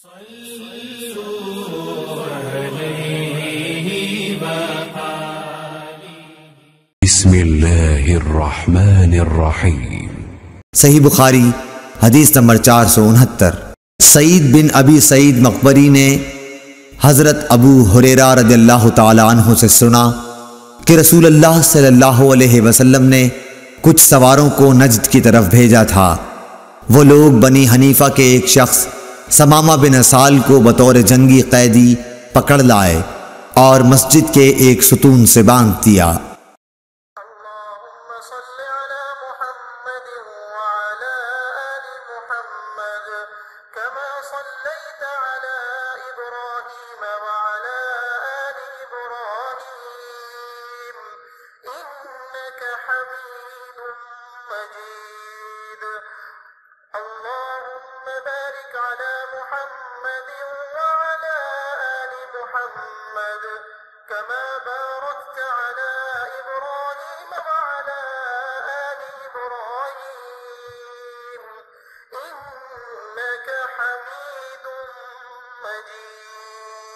بسم اللہ الرحمن الرحیم۔ صحیح بخاری حدیث نمبر 469۔ سعید بن ابی سعید مقبری نے حضرت ابو ہریرہ رضی اللہ تعالی عنہ سے سنا کہ رسول اللہ صلی اللہ علیہ وسلم نے کچھ سواروں کو نجد کی طرف بھیجا تھا۔ وہ لوگ بنی حنیفہ کے ایک شخص ثمامہ بن اسال کو بطور جنگی قیدی پکڑ لائے اور مسجد کے ایک ستون سے باندھ دیا۔ اللهم صل على محمد وعلى آل محمد كما صليت على إبراهيم وعلى آل إبراهيم إنك حميد مجيد اللهم بارك على محمد وعلى آل محمد كما باركت على إبراهيم وعلى آل إبراهيم إنك حميد مجيد